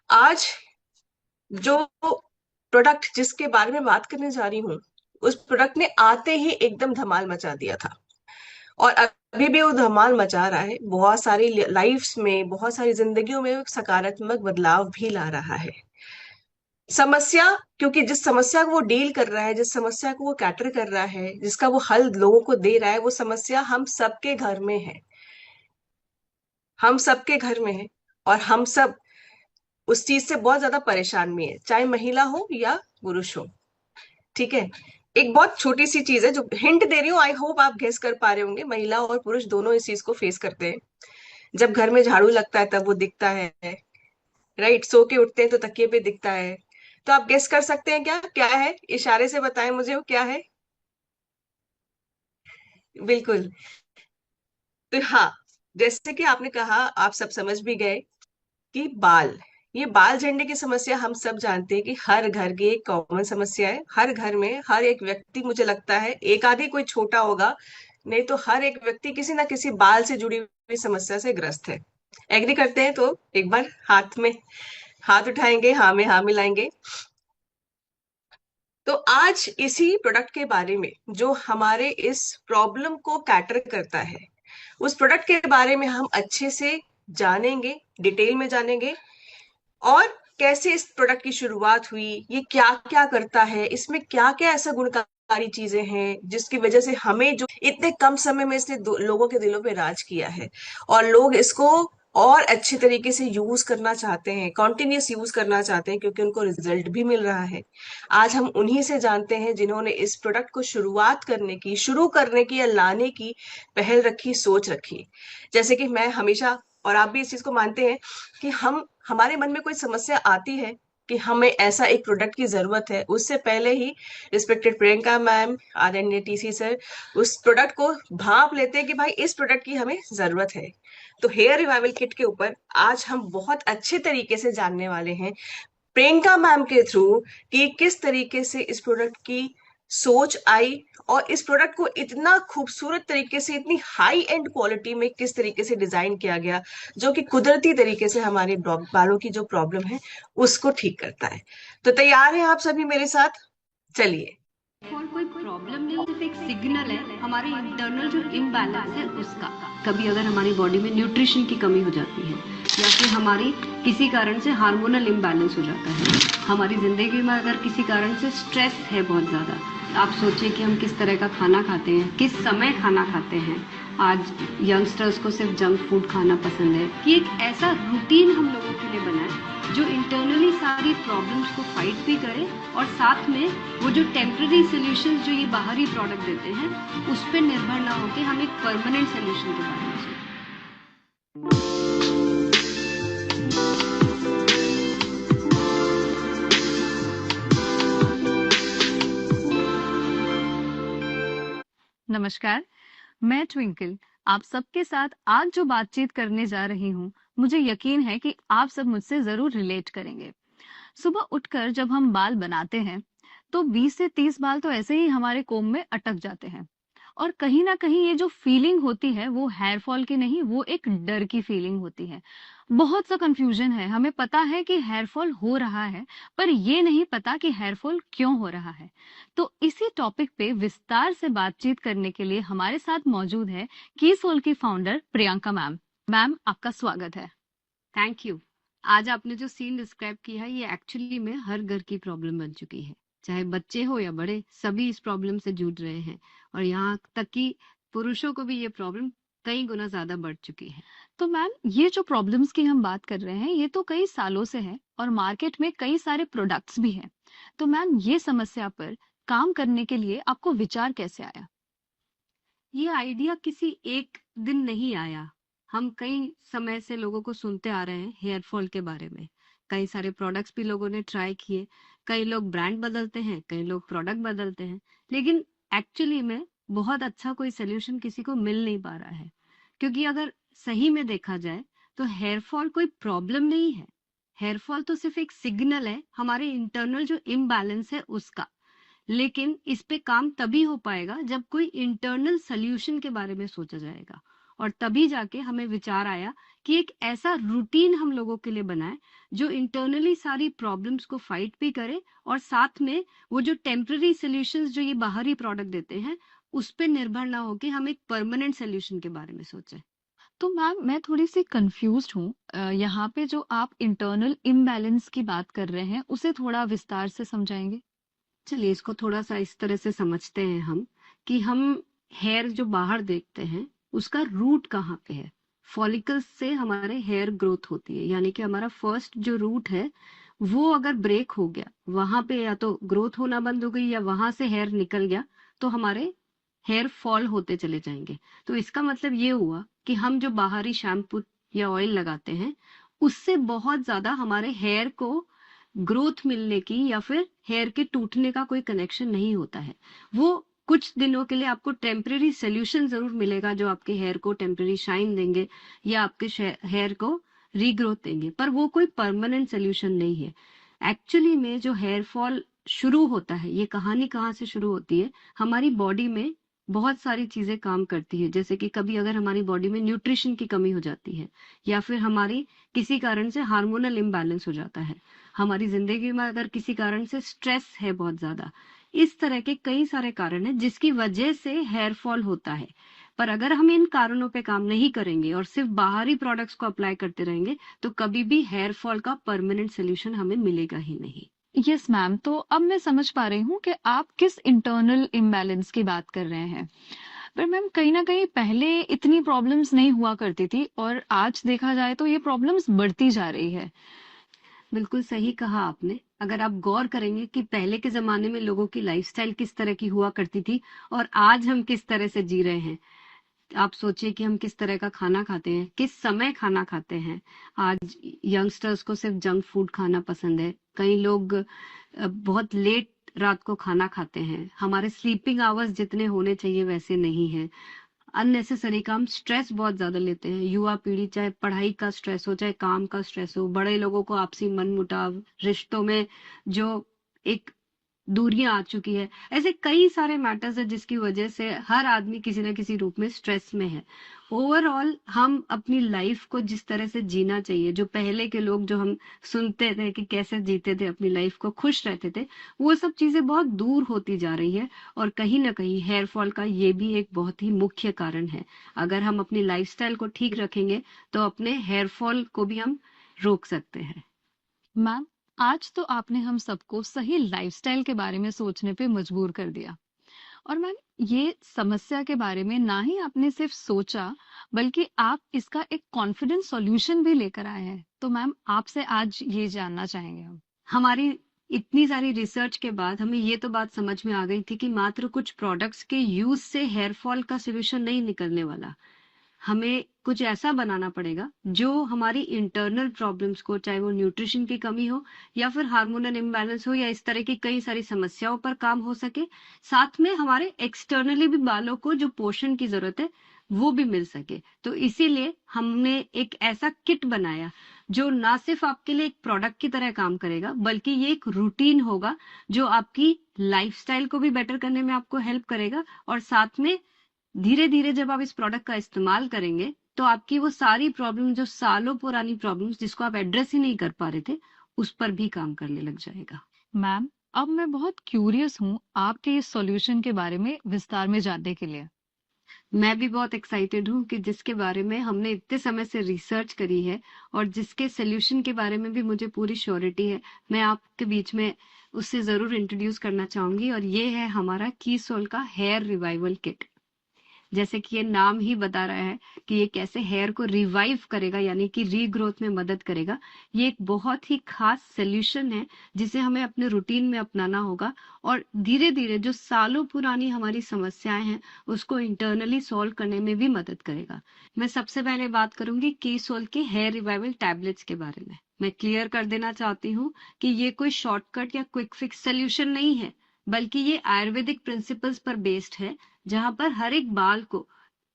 आज जो प्रोडक्ट जिसके बारे में बात करने जा रही हूँ, उस प्रोडक्ट ने आते ही एकदम धमाल मचा दिया था। और अभी भी वो धमाल मचा रहा है, बहुत सारी लाइफ्स में, बहुत सारी जिंदगियों में एक सकारात्मक बदलाव भी ला रहा है। समस्या, क्योंकि जिस समस्या को वो डील कर रहा है, जिस समस्या को वो कैटर कर रहा है, जिसका वो हल लोगों को दे रहा है, वो समस्या हम सबके घर में है। हम सबके घर में है। और हम सब उस चीज से बहुत ज्यादा परेशान भी है, चाहे महिला हो या पुरुष हो। ठीक है। एक बहुत छोटी सी चीज है जो हिंट दे रही हूँ, आई होप आप गेस कर पा रहे होंगे। महिला और पुरुष दोनों इस चीज को फेस करते हैं। जब घर में झाड़ू लगता है तब वो दिखता है। राइट, सो के उठते हैं तो तकिए पे दिखता है। तो आप गेस कर सकते हैं क्या क्या है? इशारे से बताएं मुझे वो क्या है। बिल्कुल। तो हाँ, जैसे कि आपने कहा, आप सब समझ भी गए कि बाल, ये बाल झड़ने की समस्या हम सब जानते हैं कि हर घर की एक कॉमन समस्या है। हर घर में हर एक व्यक्ति, मुझे लगता है एक आधी कोई छोटा होगा, नहीं तो हर एक व्यक्ति किसी ना किसी बाल से जुड़ी हुई समस्या से ग्रस्त है। एग्री करते हैं तो एक बार हाथ में हाथ उठाएंगे, हाँ में हाँ मिलाएंगे। तो आज इसी प्रोडक्ट के बारे में, जो हमारे इस प्रॉब्लम को कैटर करता है, उस प्रोडक्ट के बारे में हम अच्छे से जानेंगे, डिटेल में जानेंगे। और कैसे इस प्रोडक्ट की शुरुआत हुई, ये क्या क्या करता है, इसमें क्या क्या ऐसा गुणकारी चीजें हैं जिसकी वजह से हमें, जो इतने कम समय में इसने लोगों के दिलों पे राज किया है, और लोग इसको और अच्छे तरीके से यूज करना चाहते हैं, कॉन्टिन्यूस यूज करना चाहते हैं, क्योंकि उनको रिजल्ट भी मिल रहा है। आज हम उन्हीं से जानते हैं जिन्होंने इस प्रोडक्ट को शुरुआत करने की, शुरू करने की या लाने की पहल रखी, सोच रखी। जैसे कि मैं हमेशा, और आप भी इस चीज को मानते हैं, कि हम, हमारे मन में कोई समस्या आती है कि हमें ऐसा एक प्रोडक्ट की जरूरत है, उससे पहले ही रिस्पेक्टेड प्रियंका मैम, आदरणीय टीसी सर, उस प्रोडक्ट को भाप लेते हैं कि भाई इस प्रोडक्ट की हमें जरूरत है। तो हेयर रिवाइवल किट के ऊपर आज हम बहुत अच्छे तरीके से जानने वाले हैं, प्रियंका मैम के थ्रू, कि किस तरीके से इस प्रोडक्ट की सोच आई, और इस प्रोडक्ट को इतना खूबसूरत तरीके से, इतनी हाई एंड क्वालिटी में किस तरीके से डिजाइन किया गया, जो कि कुदरती तरीके से हमारे बालों की जो प्रॉब्लम है उसको ठीक करता है। तो तैयार हैं आप सभी मेरे साथ? चलिए। फॉल कोई प्रॉब्लम नहीं, सिर्फ एक सिग्नल है हमारे इंटरनल जो इम्बैलेंस है उसका। कभी अगर हमारी बॉडी में न्यूट्रिशन की कमी हो जाती है, या फिर हमारी किसी कारण से हार्मोनल इम्बैलेंस हो जाता है, हमारी जिंदगी में अगर किसी कारण से स्ट्रेस है बहुत ज़्यादा, आप सोचिए कि हम किस तरह का खाना खाते हैं, किस समय खाना खाते हैं। आज यंगस्टर्स को सिर्फ जंक फूड खाना पसंद है, कि एक ऐसा रूटीन हम लोगों के लिए बना है जो इंटरनली सारी प्रॉब्लम्स को फाइट भी करे, और साथ में वो जो टेम्पररी सोल्यूशन जो ये बाहरी प्रोडक्ट देते हैं उस पर निर्भर ना होकर हम एक परमानेंट सोल्यूशन के बारे में सोचें। नमस्कार, मैं ट्विंकल आप सबके साथ आज जो बातचीत करने जा रही हूँ, मुझे यकीन है कि आप सब मुझसे जरूर रिलेट करेंगे। सुबह उठकर जब हम बाल बनाते हैं तो 20 से 30 बाल तो ऐसे ही हमारे कोम में अटक जाते हैं। और कहीं ना कहीं ये जो फीलिंग होती है वो हेयर फॉल की नहीं, वो एक डर की फीलिंग होती है। बहुत सा कंफ्यूजन है, हमें पता है कि हेयर फॉल हो रहा है, पर ये नहीं पता कि हेयर फॉल क्यों हो रहा है। तो इसी टॉपिक पे विस्तार से बातचीत करने के लिए हमारे साथ मौजूद है की सोल की फाउंडर प्रियंका मैम। मैम, आपका स्वागत है। Thank you. आज आपने जो सीन डिस्क्राइब किया है ये एक्चुअली में हर घर की प्रॉब्लम बन चुकी है, चाहे बच्चे हो या बड़े, सभी इस प्रॉब्लम से जूझ रहे हैं। और यहाँ तक कि पुरुषों को भी ये प्रॉब्लम कई गुना ज्यादा बढ़ चुकी है। तो मैम, ये जो प्रॉब्लम्स की हम बात कर रहे हैं ये तो कई सालों से है और मार्केट में कई सारे प्रोडक्ट्स भी हैं। तो मैम, ये समस्या पर काम करने के लिए आपको विचार कैसे आया? ये आइडिया किसी एक दिन नहीं आया। हम कई समय से लोगों को सुनते आ रहे हैं हेयर फॉल के बारे में। कई सारे प्रोडक्ट्स भी लोगों ने ट्राई किए। कई लोग ब्रांड बदलते हैं, कई लोग प्रोडक्ट बदलते हैं, लेकिन एक्चुअली में बहुत अच्छा कोई सोल्यूशन किसी को मिल नहीं पा रहा है। क्योंकि अगर सही में देखा जाए तो हेयर फॉल कोई प्रॉब्लम नहीं है। हेयर फॉल तो सिर्फ एक सिग्नल है हमारे इंटरनल जो इम्बैलेंस है उसका। लेकिन इस पे काम तभी हो पाएगा जब कोई इंटरनल सोल्यूशन के बारे में सोचा जाएगा, और तभी जाके हमें विचार आया कि एक ऐसा रूटीन हम लोगों के लिए बनाए जो इंटरनली सारी प्रॉब्लम्स को फाइट भी करे, और साथ में वो जो टेम्पररी सॉल्यूशंस जो ये बाहरी प्रोडक्ट देते हैं उस पे निर्भर ना होके हम एक परमानेंट सॉल्यूशन के बारे में सोचें। तो मैम मैं थोड़ी सी कंफ्यूज्ड हूँ। यहाँ पे जो आप इंटरनल इम्बैलेंस की बात कर रहे हैं उसे थोड़ा विस्तार से समझाएंगे? चलिए इसको थोड़ा सा इस तरह से समझते हैं हम, कि हम हेयर जो बाहर देखते हैं उसका रूट कहाँ पे है। फॉलिकल्स से हमारे हेयर ग्रोथ होती है, यानी कि हमारा फर्स्ट जो रूट है वो अगर ब्रेक हो गया, वहां पे या तो ग्रोथ होना बंद हो गई या वहां से हेयर निकल गया, तो हमारे हेयर फॉल होते चले जाएंगे। तो इसका मतलब ये हुआ कि हम जो बाहरी शैम्पू या ऑयल लगाते हैं उससे बहुत ज्यादा हमारे हेयर को ग्रोथ मिलने की या फिर हेयर के टूटने का कोई कनेक्शन नहीं होता है। वो कुछ दिनों के लिए आपको टेम्परेरी सोल्यूशन जरूर मिलेगा जो आपके हेयर को टेम्परेरी शाइन देंगे या आपके हेयर को रीग्रोथ देंगे, पर वो कोई परमानेंट सोल्यूशन नहीं है। एक्चुअली में जो हेयर फॉल शुरू होता है, ये कहानी कहाँ से शुरू होती है, हमारी बॉडी में बहुत सारी चीजें काम करती है। जैसे कि कभी अगर हमारी बॉडी में न्यूट्रिशन की कमी हो जाती है, या फिर हमारी किसी कारण से हार्मोनल इम्बैलेंस हो जाता है, हमारी जिंदगी में अगर किसी कारण से स्ट्रेस है बहुत ज्यादा, इस तरह के कई सारे कारण हैं जिसकी वजह से हेयर फॉल होता है। पर अगर हम इन कारणों पे काम नहीं करेंगे और सिर्फ बाहरी प्रोडक्ट्स को अप्लाई करते रहेंगे तो कभी भी हेयर फॉल का परमानेंट सोल्यूशन हमें मिलेगा ही नहीं। यस मैम, तो अब मैं समझ पा रही हूँ कि आप किस इंटरनल इम्बैलेंस की बात कर रहे हैं। पर मैम कहीं ना कहीं पहले इतनी प्रॉब्लम्स नहीं हुआ करती थी और आज देखा जाए तो ये प्रॉब्लम्स बढ़ती जा रही है। बिल्कुल सही कहा आपने। अगर आप गौर करेंगे कि पहले के जमाने में लोगों की लाइफस्टाइल किस तरह की हुआ करती थी और आज हम किस तरह से जी रहे हैं, आप सोचिए कि हम किस तरह का खाना खाते हैं, किस समय खाना खाते हैं। आज यंगस्टर्स को सिर्फ जंक फूड खाना पसंद है। कई लोग बहुत लेट रात को खाना खाते हैं। हमारे स्लीपिंग आवर्स जितने होने चाहिए वैसे नहीं है। अननेसेसरी काम, स्ट्रेस बहुत ज्यादा लेते हैं युवा पीढ़ी, चाहे पढ़ाई का स्ट्रेस हो चाहे काम का स्ट्रेस हो। बड़े लोगों को आपसी मनमुटाव, रिश्तों में जो एक दूरियां आ चुकी है, ऐसे कई सारे मैटर्स है जिसकी वजह से हर आदमी किसी न किसी रूप में स्ट्रेस में है। ओवरऑल हम अपनी लाइफ को जिस तरह से जीना चाहिए, जो पहले के लोग जो हम सुनते थे कि कैसे जीते थे अपनी लाइफ को, खुश रहते थे, वो सब चीजें बहुत दूर होती जा रही है। और कहीं ना कहीं हेयर फॉल का ये भी एक बहुत ही मुख्य कारण है। अगर हम अपनी लाइफस्टाइल को ठीक रखेंगे तो अपने हेयर फॉल को भी हम रोक सकते हैं। मैम आज तो आपने हम सबको सही लाइफस्टाइल के बारे में सोचने पे मजबूर कर दिया। और मैम ये समस्या के बारे में ना ही आपने सिर्फ सोचा बल्कि आप इसका एक कॉन्फिडेंट सॉल्यूशन भी लेकर आए हैं। तो मैम आपसे आज ये जानना चाहेंगे हम। हमारी इतनी सारी रिसर्च के बाद हमें ये तो बात समझ में आ गई थी कि मात्र कुछ प्रोडक्ट्स के यूज से हेयर फॉल का सोल्यूशन नहीं निकलने वाला। हमें कुछ ऐसा बनाना पड़ेगा जो हमारी इंटरनल प्रॉब्लम्स को, चाहे वो न्यूट्रिशन की कमी हो या फिर हार्मोनल इम्बैलेंस हो या इस तरह की कई सारी समस्याओं पर काम हो सके, साथ में हमारे एक्सटर्नली भी बालों को जो पोषण की जरूरत है वो भी मिल सके। तो इसीलिए हमने एक ऐसा किट बनाया जो ना सिर्फ आपके लिए एक प्रोडक्ट की तरह काम करेगा, बल्कि ये एक रूटीन होगा जो आपकी लाइफस्टाइल को भी बेटर करने में आपको हेल्प करेगा। और साथ में धीरे धीरे जब आप इस प्रोडक्ट का इस्तेमाल करेंगे तो आपकी वो सारी प्रॉब्लम, जो सालों पुरानी प्रॉब्लम्स जिसको आप एड्रेस ही नहीं कर पा रहे थे, उस पर भी काम करने लग जाएगा। मैम अब मैं बहुत क्यूरियस हूँ आपके इस सॉल्यूशन के बारे में विस्तार में जानने के लिए। मैं भी बहुत एक्साइटेड हूँ कि जिसके बारे में हमने इतने समय से रिसर्च करी है और जिसके सोल्यूशन के बारे में भी मुझे पूरी श्योरिटी है, मैं आपके बीच में उससे जरूर इंट्रोड्यूस करना चाहूंगी। और ये है हमारा कीसोल का हेयर रिवाइवल किट। जैसे कि ये नाम ही बता रहा है कि ये कैसे हेयर को रिवाइव करेगा, यानी कि रीग्रोथ में मदद करेगा। ये एक बहुत ही खास सोल्यूशन है जिसे हमें अपने रूटीन में अपनाना होगा और धीरे धीरे जो सालों पुरानी हमारी समस्याएं हैं उसको इंटरनली सॉल्व करने में भी मदद करेगा। मैं सबसे पहले बात करूंगी कीसोल के हेयर रिवाइवल टैबलेट्स के बारे में। मैं क्लियर कर देना चाहती हूँ कि ये कोई शॉर्टकट या क्विक फिक्स सोल्यूशन नहीं है, बल्कि ये आयुर्वेदिक प्रिंसिपल्स पर बेस्ड है, जहां पर हर एक बाल को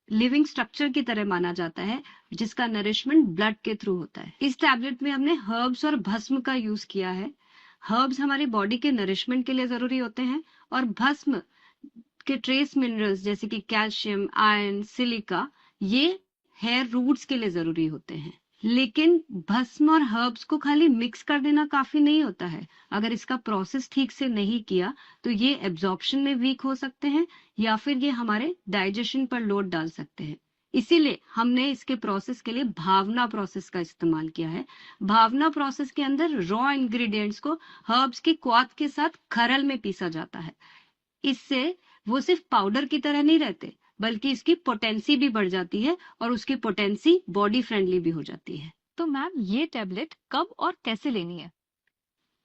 लिविंग स्ट्रक्चर की तरह माना जाता है जिसका नरिशमेंट ब्लड के थ्रू होता है। इस टैबलेट में हमने हर्ब्स और भस्म का यूज किया है। हर्ब्स हमारी बॉडी के नरिशमेंट के लिए जरूरी होते हैं और भस्म के ट्रेस मिनरल्स जैसे कि कैल्शियम, आयरन, सिलिका, ये हेयर रूट्स के लिए जरूरी होते हैं। लेकिन भस्म और हर्ब्स को खाली मिक्स कर देना काफी नहीं होता है। अगर इसका प्रोसेस ठीक से नहीं किया तो ये एब्जॉर्प्शन में वीक हो सकते हैं या फिर ये हमारे डाइजेशन पर लोड डाल सकते हैं। इसीलिए हमने इसके प्रोसेस के लिए भावना प्रोसेस का इस्तेमाल किया है। भावना प्रोसेस के अंदर रॉ इंग्रेडिएंट्स को हर्ब्स की क्वाथ के साथ खरल में पीसा जाता है। इससे वो सिर्फ पाउडर की तरह नहीं रहते, बल्कि इसकी पोटेंसी भी बढ़ जाती है और उसकी पोटेंसी बॉडी फ्रेंडली भी हो जाती है। तो मैम ये टैबलेट कब और कैसे लेनी है?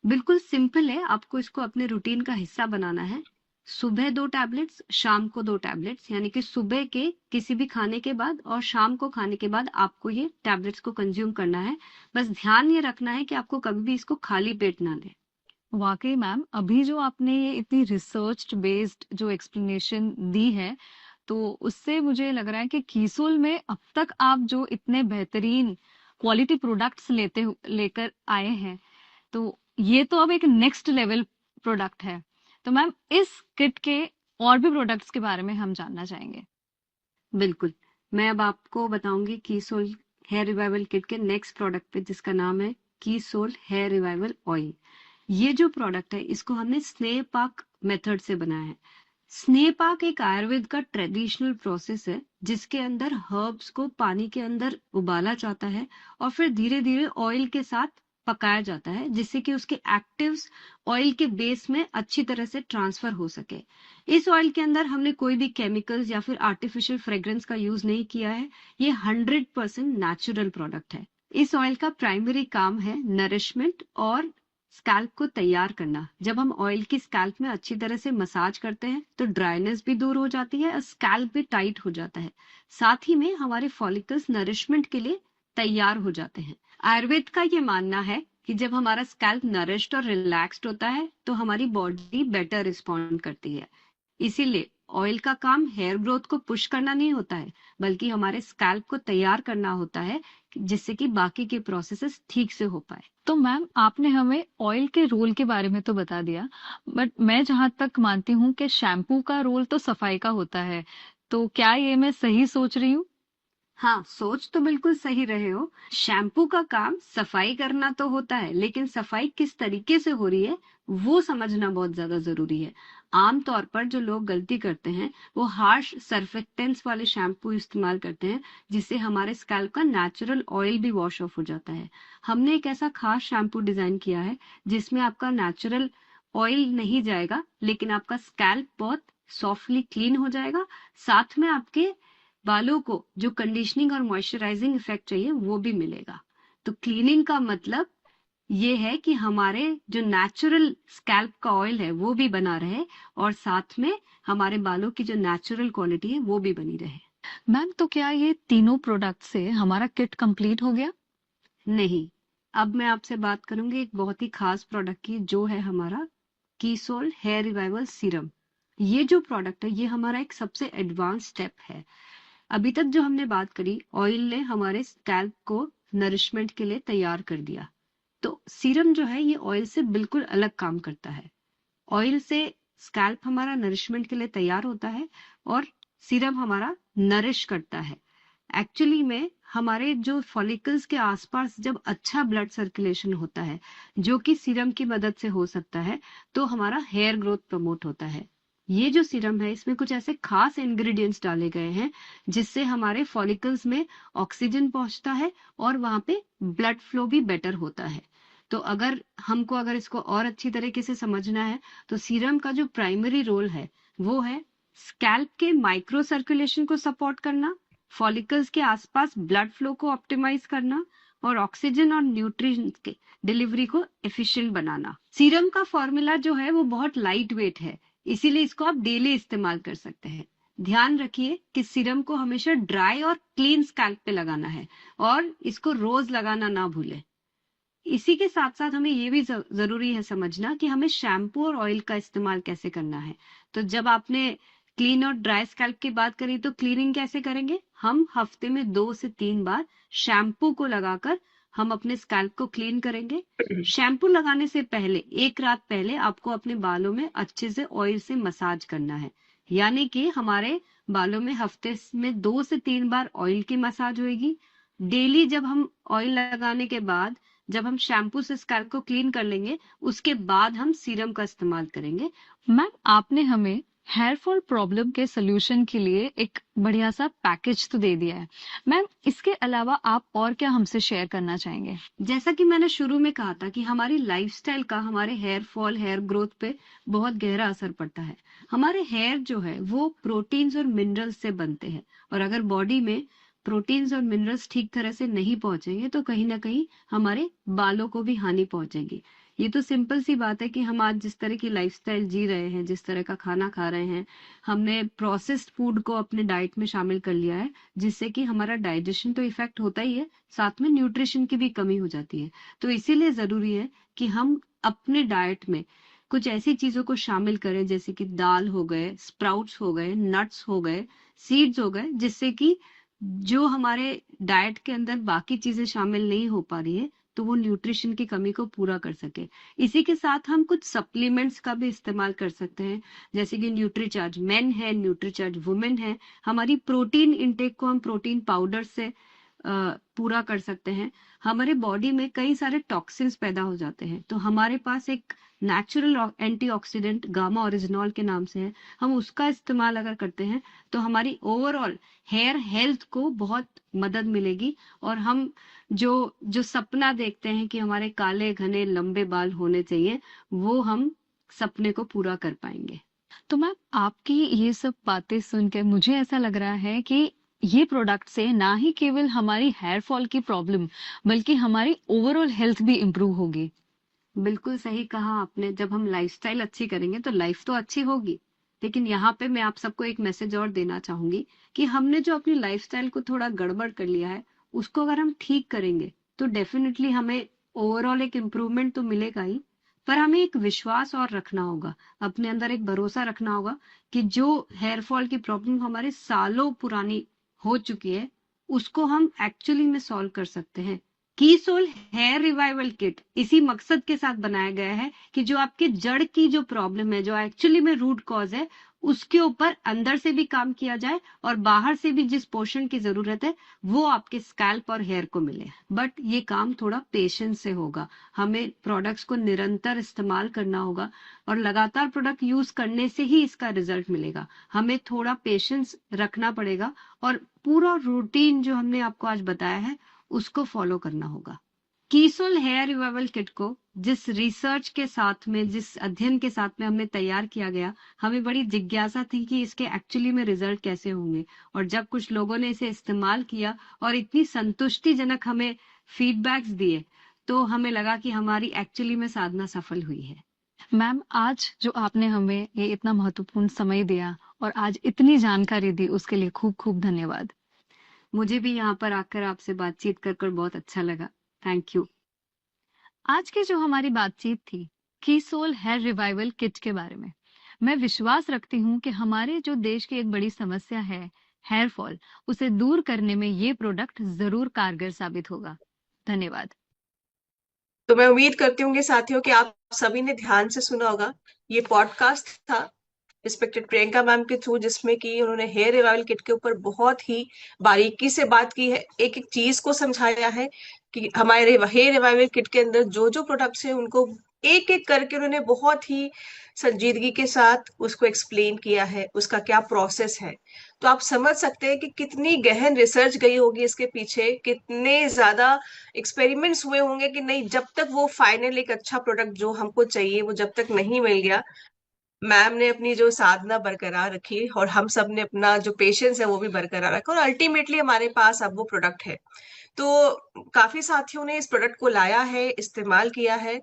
बिल्कुल सिंपल है, आपको इसको अपने रूटीन का हिस्सा बनाना है। सुबह 2 टैबलेट्स, शाम को 2 टैबलेट्स, यानी कि सुबह के किसी भी खाने के बाद और शाम को खाने के बाद आपको ये टैबलेट्स को कंज्यूम करना है। बस ध्यान ये रखना है कि आपको कभी भी इसको खाली पेट ना लें। वाकई मैम, अभी जो आपने ये इतनी रिसर्च बेस्ड जो एक्सप्लेनेशन दी है, तो उससे मुझे लग रहा है कि कीसोल में अब तक आप जो इतने बेहतरीन क्वालिटी प्रोडक्ट्स लेकर आए हैं, तो ये तो अब एक नेक्स्ट लेवल प्रोडक्ट है। तो मैम इस किट के और भी प्रोडक्ट्स के बारे में हम जानना चाहेंगे। बिल्कुल, मैं अब आपको बताऊंगी कीसोल हेयर रिवाइवल किट के नेक्स्ट प्रोडक्ट पे, जिसका नाम है कीसोल हेयर रिवाइवल ऑयल। ये जो प्रोडक्ट है इसको हमने स्नेह पाक मेथड से बनाया है। स्नेह पाक एक आयुर्वेद का ट्रेडिशनल प्रोसेस है जिसके अंदर हर्ब्स को पानी के अंदर उबाला जाता है और फिर धीरे धीरे ऑयल के साथ पकाया जाता है, जिससे कि उसके एक्टिव्स ऑयल के बेस में अच्छी तरह से ट्रांसफर हो सके। इस ऑयल के अंदर हमने कोई भी केमिकल्स या फिर आर्टिफिशियल फ्रेग्रेंस का यूज नहीं किया है। ये 100% नेचुरल प्रोडक्ट है। इस ऑयल का प्राइमरी काम है नरिशमेंट और स्कैल्प को तैयार करना। जब हम ऑयल की स्कैल्प में अच्छी तरह से मसाज करते हैं तो ड्राइनेस भी दूर हो जाती है और स्कैल्प भी टाइट हो जाता है। साथ ही में हमारे फॉलिकल्स नरिशमेंट के लिए तैयार हो जाते हैं। आयुर्वेद का ये मानना है कि जब हमारा स्कैल्प नरिश्ड और रिलैक्स्ड होता है तो हमारी बॉडी बेटर रिस्पॉन्ड करती है। इसीलिए ऑयल का काम हेयर ग्रोथ को पुश करना नहीं होता है, बल्कि हमारे स्कैल्प को तैयार करना होता है, जिससे कि बाकी के प्रोसेसेस ठीक से हो पाए। तो मैम आपने हमें ऑयल के रोल के बारे में तो बता दिया, बट मैं जहां तक मानती हूँ कि शैम्पू का रोल तो सफाई का होता है, तो क्या ये मैं सही सोच रही हूँ? हाँ, सोच तो बिल्कुल सही रहे हो। शैम्पू का काम सफाई करना तो होता है, लेकिन सफाई किस तरीके से हो रही है वो समझना बहुत ज्यादा जरूरी है। आमतौर पर जो लोग गलती करते हैं वो हार्श सर्फेक्टेंट्स वाले शैम्पू इस्तेमाल करते हैं, जिससे हमारे स्कैल्प का नेचुरल ऑयल भी वॉश ऑफ हो जाता है। हमने एक ऐसा खास शैम्पू डिजाइन किया है जिसमें आपका नेचुरल ऑयल नहीं जाएगा, लेकिन आपका स्कैल्प बहुत सॉफ्टली क्लीन हो जाएगा। साथ में आपके बालों को जो कंडीशनिंग और मॉइस्चराइजिंग इफेक्ट चाहिए वो भी मिलेगा। तो क्लीनिंग का मतलब ये है कि हमारे जो नेचुरल स्कैल्प का ऑयल है वो भी बना रहे और साथ में हमारे बालों की जो नेचुरल क्वालिटी है वो भी बनी रहे। मैम तो क्या ये तीनों प्रोडक्ट से हमारा किट कंप्लीट हो गया? नहीं, अब मैं आपसे बात करूंगी एक बहुत ही खास प्रोडक्ट की, जो है हमारा कीसोल हेयर रिवाइवल सीरम। ये जो प्रोडक्ट है ये हमारा एक सबसे एडवांस स्टेप है। अभी तक जो हमने बात करी, ऑयल ने हमारे स्कैल्प को नरिशमेंट के लिए तैयार कर दिया। तो सीरम जो है ये ऑयल से बिल्कुल अलग काम करता है। ऑयल से स्कैल्प हमारा नरिशमेंट के लिए तैयार होता है और सीरम हमारा नरिश करता है। एक्चुअली में हमारे जो फॉलिकल्स के आसपास जब अच्छा ब्लड सर्कुलेशन होता है, जो कि सीरम की मदद से हो सकता है, तो हमारा हेयर ग्रोथ प्रमोट होता है। ये जो सीरम है इसमें कुछ ऐसे खास इंग्रेडिएंट्स डाले गए हैं जिससे हमारे फॉलिकल्स में ऑक्सीजन पहुंचता है और वहां पे ब्लड फ्लो भी बेटर होता है। तो अगर इसको और अच्छी तरीके से समझना है तो सीरम का जो प्राइमरी रोल है वो है स्कैल्प के माइक्रो सर्कुलेशन को सपोर्ट करना, फॉलिकल्स के आसपास ब्लड फ्लो को ऑप्टिमाइज करना और ऑक्सीजन और न्यूट्रिएंट्स के डिलीवरी को एफिशिएंट बनाना। सीरम का फॉर्मूला जो है वो बहुत लाइट वेट है, इसीलिए इसको आप डेली इस्तेमाल कर सकते हैं। ध्यान रखिए कि सीरम को हमेशा ड्राई और क्लीन स्कैल्प पे लगाना है और इसको रोज लगाना ना भूलें। इसी के साथ साथ हमें ये भी जरूरी है समझना कि हमें शैम्पू और ऑयल का इस्तेमाल कैसे करना है। तो जब आपने क्लीन और ड्राई स्कैल्प की बात करी तो क्लीनिंग कैसे करेंगे? हम हफ्ते में 2 से 3 बार शैम्पू को लगाकर हम अपने स्कैल्प को क्लीन करेंगे। शैम्पू लगाने से पहले 1 रात पहले आपको अपने बालों में अच्छे से ऑयल से मसाज करना है, यानी कि हमारे बालों में हफ्ते में 2 से 3 बार ऑयल की मसाज होगी। डेली जब हम ऑयल लगाने के बाद जब हम शैम्पू से स्कैल्प को क्लीन कर लेंगे, उसके बाद हम सीरम का इस्तेमाल करेंगे। मैम, आपने हमें हेयर फॉल प्रॉब्लम के सोल्यूशन के लिए एक बढ़िया सा पैकेज तो दे दिया है। मैम, इसके अलावा आप और क्या हमसे शेयर करना चाहेंगे? जैसा कि मैंने शुरू में कहा था कि हमारी लाइफस्टाइल का हमारे हेयर फॉल, हेयर ग्रोथ पे बहुत गहरा असर पड़ता है। हमारे हेयर जो है वो प्रोटीन्स और मिनरल्स से बनते हैं, और अगर बॉडी में प्रोटीन्स और मिनरल्स ठीक तरह से नहीं पहुंचेंगे तो कहीं ना कहीं हमारे बालों को भी हानि पहुंचेगी। ये तो सिंपल सी बात है कि हम आज जिस तरह की लाइफस्टाइल जी रहे हैं, जिस तरह का खाना खा रहे हैं, हमने प्रोसेस्ड फूड को अपने डाइट में शामिल कर लिया है, जिससे कि हमारा डाइजेशन तो इफेक्ट होता ही है, साथ में न्यूट्रिशन की भी कमी हो जाती है। तो इसीलिए जरूरी है कि हम अपने डाइट में कुछ ऐसी चीजों को शामिल करें, जैसे कि दाल हो गए, स्प्राउट्स हो गए, नट्स हो गए, सीड्स हो गए, जिससे कि जो हमारे डाइट के अंदर बाकी चीजें शामिल नहीं हो पा रही है, तो वो न्यूट्रिशन की कमी को पूरा कर सके। इसी के साथ हम कुछ सप्लीमेंट्स का भी इस्तेमाल कर सकते हैं, जैसे कि न्यूट्रीचार्ज मेन है, न्यूट्रीचार्ज वुमेन है। हमारी प्रोटीन इंटेक को हम प्रोटीन पाउडर से पूरा कर सकते हैं। हमारे बॉडी में कई सारे टॉक्सिन्स पैदा हो जाते हैं, तो हमारे पास एक नेचुरल एंटीऑक्सीडेंट गामा ओरिजिनॉल के नाम से है, हम उसका इस्तेमाल अगर करते हैं तो हमारी ओवरऑल हेयर हेल्थ को बहुत मदद मिलेगी, और हम जो जो सपना देखते हैं कि हमारे काले घने लंबे बाल होने चाहिए, वो हम सपने को पूरा कर पाएंगे। तो मैम, आपकी ये सब बातें सुन के मुझे ऐसा लग रहा है कि ये प्रोडक्ट से ना ही केवल हमारी हेयर फॉल की प्रॉब्लम, बल्कि हमारी ओवरऑल हेल्थ भी इम्प्रूव होगी। बिल्कुल सही कहा आपने। जब हम लाइफस्टाइल अच्छी करेंगे तो लाइफ तो अच्छी होगी। लेकिन यहाँ पे मैं आप सबको एक मैसेज और देना चाहूंगी कि हमने जो अपनी लाइफस्टाइल को थोड़ा गड़बड़ कर लिया है, उसको अगर हम ठीक करेंगे तो डेफिनेटली हमें ओवरऑल एक इम्प्रूवमेंट तो मिलेगा ही, पर हमें एक विश्वास और रखना होगा, अपने अंदर एक भरोसा रखना होगा कि जो हेयर फॉल की प्रॉब्लम हमारे सालों पुरानी हो चुकी है, उसको हम एक्चुअली में सॉल्व कर सकते हैं। कीसोल हेयर रिवाइवल किट इसी मकसद के साथ बनाया गया है कि जो आपके जड़ की जो प्रॉब्लम है, जो एक्चुअली में रूट कॉज है, उसके ऊपर अंदर से भी काम किया जाए और बाहर से भी जिस पोषण की जरूरत है वो आपके स्कैल्प और हेयर को मिले। बट ये काम थोड़ा पेशेंस से होगा। हमें प्रोडक्ट्स को निरंतर इस्तेमाल करना होगा, और लगातार प्रोडक्ट यूज करने से ही इसका रिजल्ट मिलेगा। हमें थोड़ा पेशेंस रखना पड़ेगा, और पूरा रूटीन जो हमने आपको आज बताया है उसको फॉलो करना होगा। कीसोल हेयर रिवाइवल किट को जिस रिसर्च के साथ में, जिस अध्ययन के साथ में हमने तैयार किया गया, हमें बड़ी जिज्ञासा थी कि इसके एक्चुअली में रिजल्ट कैसे होंगे। और जब कुछ लोगों ने इसे इस्तेमाल किया और इतनी संतुष्टिजनक हमें फीडबैक्स दिए, तो हमें लगा कि हमारी एक्चुअली में साधना सफल हुई है। मैम, आज जो आपने हमें ये इतना महत्वपूर्ण समय दिया और आज इतनी जानकारी दी, उसके लिए खूब खूब धन्यवाद। मुझे भी यहाँ पर आकर आपसे बातचीत कर बहुत अच्छा लगा। Thank you. आज की जो हमारी बातचीत थी कीसोल हेयर रिवाइवल किट के बारे में, मैं विश्वास रखती हूँ कि हमारे जो देश की एक बड़ी समस्या है हेयर फॉल, उसे दूर करने में ये प्रोडक्ट जरूर कारगर साबित होगा। धन्यवाद। तो मैं उम्मीद करती हूँ कि साथियों कि आप सभी ने ध्यान से सुना होगा। ये पॉडकास्ट था रिस्पेक्टेड प्रियंका मैम के थ्रू, जिसमें कि उन्होंने हेयर रिवाइवल किट के ऊपर बहुत ही बारीकी से बात की है, एक एक चीज को समझाया है कि हमारे हेयर रिवाइवल किट के अंदर जो जो प्रोडक्ट्स हैं उनको एक एक करके उन्होंने बहुत ही संजीदगी के साथ उसको एक्सप्लेन किया है, उसका क्या प्रोसेस है। तो आप समझ सकते हैं कि कितनी गहन रिसर्च गई होगी इसके पीछे, कितने ज्यादा एक्सपेरिमेंट्स हुए होंगे कि नहीं, जब तक वो फाइनल एक अच्छा प्रोडक्ट जो हमको चाहिए वो जब तक नहीं मिल गया, मैम ने अपनी जो साधना बरकरार रखी और हम सब ने अपना जो पेशेंस है वो भी बरकरार रखा, और अल्टीमेटली हमारे पास अब वो प्रोडक्ट है। तो काफी साथियों ने इस प्रोडक्ट को लाया है, इस्तेमाल किया है,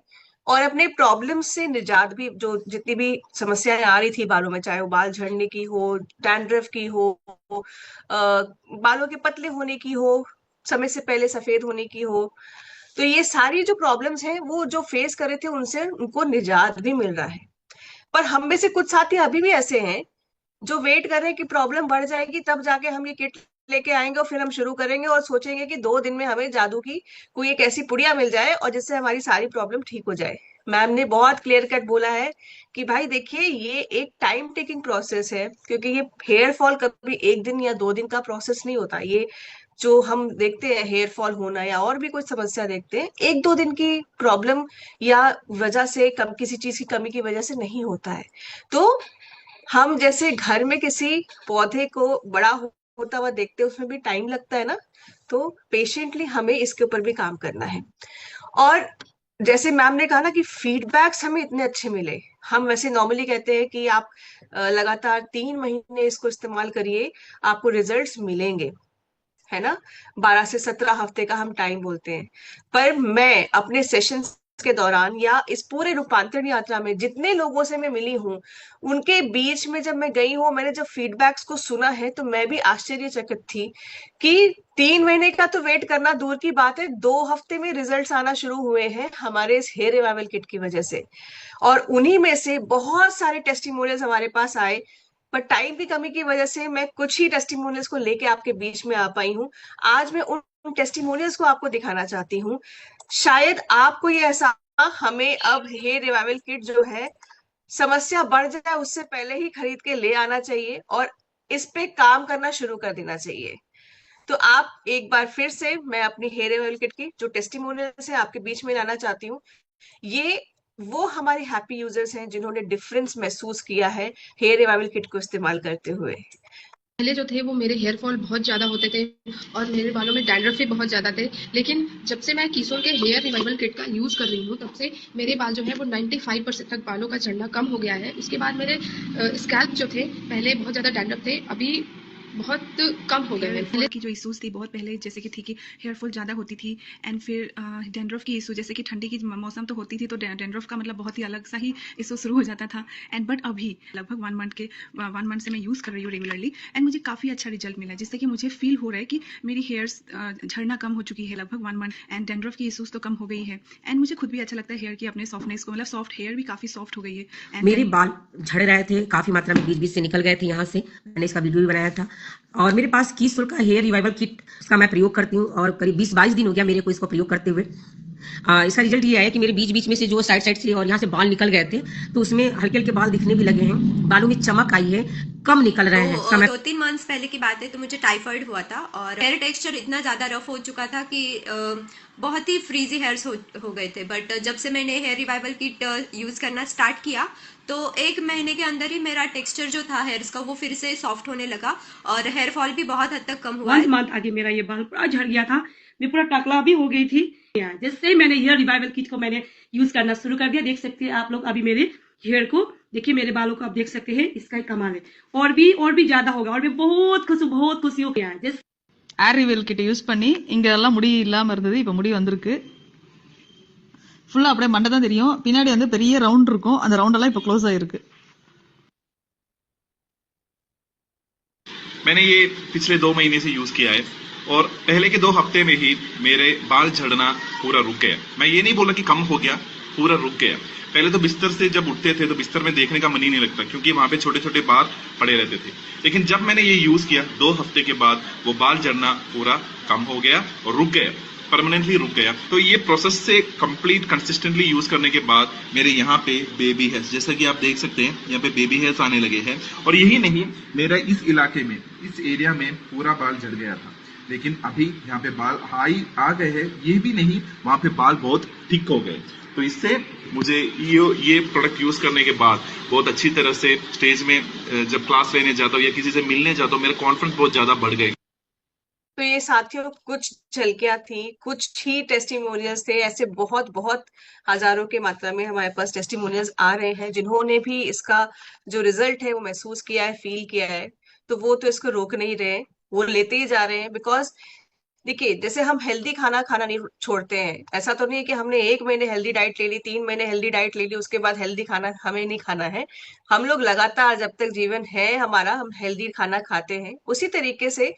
और अपने प्रॉब्लम से निजात भी, जो जितनी भी समस्याएं आ रही थी बालों में, चाहे वो बाल झड़ने की हो, डैंड्रफ की हो, बालों के पतले होने की हो, समय से पहले सफेद होने की हो, तो ये सारी जो प्रॉब्लम्स हैं वो जो फेस कर रहे थे उनसे उनको निजात भी मिल रहा है। पर हम में से कुछ साथी अभी भी ऐसे हैं जो वेट कर रहे हैं कि प्रॉब्लम बढ़ जाएगी तब जाके हम ये किट लेके आएंगे और फिर हम शुरू करेंगे और सोचेंगे कि 2 दिन में हमें जादू की कोई एक ऐसी पुड़िया मिल जाए और जिससे हमारी सारी प्रॉब्लम ठीक हो जाए। मैम ने बहुत क्लियर कट बोला है कि भाई देखिए ये एक टाइम टेकिंग प्रोसेस है, क्योंकि ये हेयर फॉल कभी एक दिन या 2 दिन का प्रोसेस नहीं होता। ये जो हम देखते हैं हेयर फॉल होना या और भी कोई समस्या देखते हैं, 1-2 दिन की प्रॉब्लम या वजह से, कम किसी चीज की कमी की वजह से नहीं होता है। तो हम जैसे घर में किसी पौधे को बड़ा होता हुआ देखते हैं, उसमें भी टाइम लगता है ना, तो पेशेंटली हमें इसके ऊपर भी काम करना है। और जैसे मैम ने कहा ना कि फीडबैक्स हमें इतने अच्छे मिले, हम वैसे नॉर्मली कहते हैं कि आप लगातार 3 महीने इसको इस्तेमाल करिए, आपको रिजल्ट्स मिलेंगे, है ना। 12 से 17 हफ्ते का हम टाइम बोलते हैं। पर मैं अपने सेशंस के दौरान या इस पूरे रूपांतरण यात्रा में जितने लोगों से मैं मिली हूँ, उनके बीच में जब मैं गई हूँ, मैंने जब फीडबैक्स को सुना है, तो मैं भी आश्चर्यचकित थी कि 3 महीने का तो वेट करना दूर की बात है, 2 हफ्ते में रिजल्ट्स आना शुरू हुए हैं हमारे इस हेयर रिवाइवल किट की वजह से। और उन्हीं में से बहुत सारे टेस्टिमोनियल्स हमारे पास आए। पर टाइम की कमी की वजह से मैं कुछ ही टेस्टिमोनियल्स को लेके आपके बीच में आ पाई हूँ। आज मैं उन टेस्टिमोनियल्स को आपको दिखाना चाहती हूँ। शायद आपको ये एहसास, हमें अब हेयर रिवाइवल किट जो है, समस्या बढ़ जाए उससे पहले ही खरीद के ले आना चाहिए और इस पे काम करना शुरू कर देना चाहिए। तो आप एक बार फिर से, मैं अपनी हेयर रिवाइवल किट की जो टेस्टिमोनियल्स है आपके बीच में लाना चाहती हूँ। ये वो हमारे हैप्पी यूजर्स हैं जिन्होंने डिफरेंस महसूस किया है हेयर रिवाइवल किट को इस्तेमाल करते हुए। पहले जो थे वो मेरे हेयर फॉल बहुत ज़्यादा होते थे और मेरे बालों में डैंड्रफ भी बहुत ज़्यादा थे, लेकिन जब से मैं कीसोल के हेयर रिवाइवल किट का यूज़ कर रही हूँ तब से मेरे बाल जो है वो 95% तक बालों का झड़ना कम हो गया है। उसके बाद मेरे स्कैल्प जो थे, पहले बहुत ज़्यादा डैंड्रफ थे, अभी बहुत कम हो गए हैं। पहले की जो इश्यूज थी बहुत पहले, जैसे कि थी कि हेयर फॉल ज़्यादा होती थी, एंड फिर डैंड्रफ की इशू, जैसे कि ठंडी की मौसम तो होती थी तो डैंड्रफ का मतलब बहुत ही अलग सा ही इशू शुरू हो जाता था। एंड बट अभी लगभग 1 मंथ से मैं यूज़ कर रही हूँ रेगुलरली, एंड मुझे काफ़ी अच्छा रिजल्ट मिला, जिससे कि मुझे फील हो रहा है कि मेरी हेयर्स झड़ना कम हो चुकी है लगभग 1 मंथ, एंड डैंड्रफ की इशूज तो कम हो गई है। एंड मुझे खुद भी अच्छा लगता है हेयर की अपने सॉफ्टनेस को, मतलब सॉफ्ट हेयर भी काफ़ी सॉफ्ट हो गई है। मेरे बाल झड़ रहे थे, काफी मात्रा में बीच बीच से निकल गए थे यहाँ से, मैंने इसका वीडियो भी बनाया था। और मेरे पास कीसोल का हेयर रिवाइवल किट, उसका मैं प्रयोग करती हूँ और करीब 20-22 दिन हो गया मेरे को इसको प्रयोग करते हुए। इसका रिजल्ट ये है कि मेरे बीच बीच में से जो साइड से और यहाँ से बाल निकल गए थे, तो उसमें हल्के हल्के बाल दिखने भी लगे हैं, बालों में चमक आई है, कम निकल रहे हैं। तो 2-3 मंथ्स पहले की बात है, तो मुझे टाइफाइड हुआ था और हेयर टेक्सचर इतना ज़्यादा रफ हो चुका था कि बहुत ही फ्रीजी हेयर्स हो गए थे। बट जब से मैंने हेयर रिवाइवल किट यूज़ करना स्टार्ट किया, तो 1 महीने के अंदर ही मेरा टेक्सचर जो था हेयर्स का वो फिर से सॉफ्ट होने लगा और हेयर फॉल भी बहुत हद तक कम हुआ। 1 मंथ आगे मेरा ये बाल पूरा झड़ गया था, मैं पूरा टकला भी हो गई थी। जैसे मैंने हेयर रिवाइवल किट को मैंने यूज करना शुरू कर दिया, देख सकते हैं आप लोग अभी मेरे हेयर को, देखिए मेरे बालों को आप देख सकते हैं, इसका ही कमाल है। और भी ज्यादा होगा और मैं बहुत खुशी हो गया। ஏர் ரிவெல் கிட்ட யூஸ் பண்ணி இங்க எல்லாம் முடி இல்லாம இருந்தது, இப்ப முடி வந்திருக்கு. ஃபுல்லா அப்படியே மண்டை தான் தெரியும், பின்னாடி வந்து பெரிய ரவுண்ட் இருக்கும், அந்த ரவுண்ட் எல்லாம் இப்ப க்ளோஸ் ஆயிருக்கு. मैंने ये पिछले 2 महीने से यूज किया है और पहले के 2 हफ्ते में ही मेरे बाल झड़ना पूरा रुक गया। मैं ये नहीं बोला कि कम हो गया, पूरा रुक गया। पहले तो बिस्तर से जब उठते थे तो बिस्तर में देखने का मन ही नहीं लगता, क्योंकि वहां पे छोटे छोटे बाल पड़े रहते थे। लेकिन जब मैंने ये यूज किया 2 हफ्ते के बाद, वो बाल झड़ना पूरा कम हो गया और रुक गया, परमानेंटली रुक गया। तो ये प्रोसेस से कंप्लीट कंसिस्टेंटली यूज करने के बाद मेरे यहाँ पे बेबी हेयर्स, जैसा कि आप देख सकते हैं यहाँ पे बेबी हेयर्स आने लगे हैं। और यही नहीं, मेरा इस इलाके में, इस एरिया में पूरा बाल झड़ गया था, लेकिन अभी यहाँ पे बाल हाई आ गए हैं। ये भी नहीं, वहां पे बाल बहुत थिक हो गए। तो इससे मुझे ये प्रोडक्ट यूज करने के बाद बहुत अच्छी तरह से स्टेज में जब क्लास लेने जाता हूँ या किसी से मिलने जाता हूँ, मेरा कॉन्फिडेंस बहुत ज्यादा बढ़ गया। तो ये साथियों कुछ झलकियां थी, कुछ ही टेस्टिमोनियल्स थे, ऐसे बहुत बहुत हजारों की मात्रा में हमारे पास टेस्टिमोनियल्स आ रहे हैं जिन्होंने भी इसका जो रिजल्ट है वो महसूस किया है, फील किया है। तो वो तो इसको रोक नहीं रहे, वो लेते ही जा रहे हैं। बिकॉज देखिए, जैसे हम हेल्दी खाना खाना नहीं छोड़ते हैं, ऐसा तो नहीं है कि हमने 1 महीने हेल्दी डाइट ले ली, 3 महीने हेल्दी डाइट ले ली, उसके बाद हेल्दी खाना हमें नहीं खाना है। हम लोग लगातार जब तक जीवन है हमारा, हम हेल्दी खाना खाते हैं। उसी तरीके से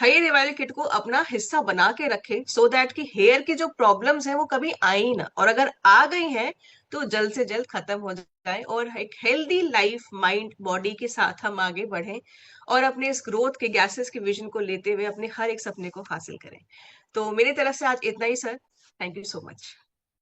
हेयर रिवाइवल किट को अपना हिस्सा बना के रखे, सो दैट कि हेयर की जो प्रॉब्लम्स हैं वो कभी आई ना, और अगर आ गई हैं तो जल्द से जल्द खत्म हो जाए और एक हेल्दी लाइफ, माइंड, बॉडी के साथ हम आगे बढ़ें और अपने इस ग्रोथ के गैसेस के विजन को लेते हुए अपने हर एक सपने को हासिल करें। तो मेरी तरफ से आज इतना ही sir. Thank you so much.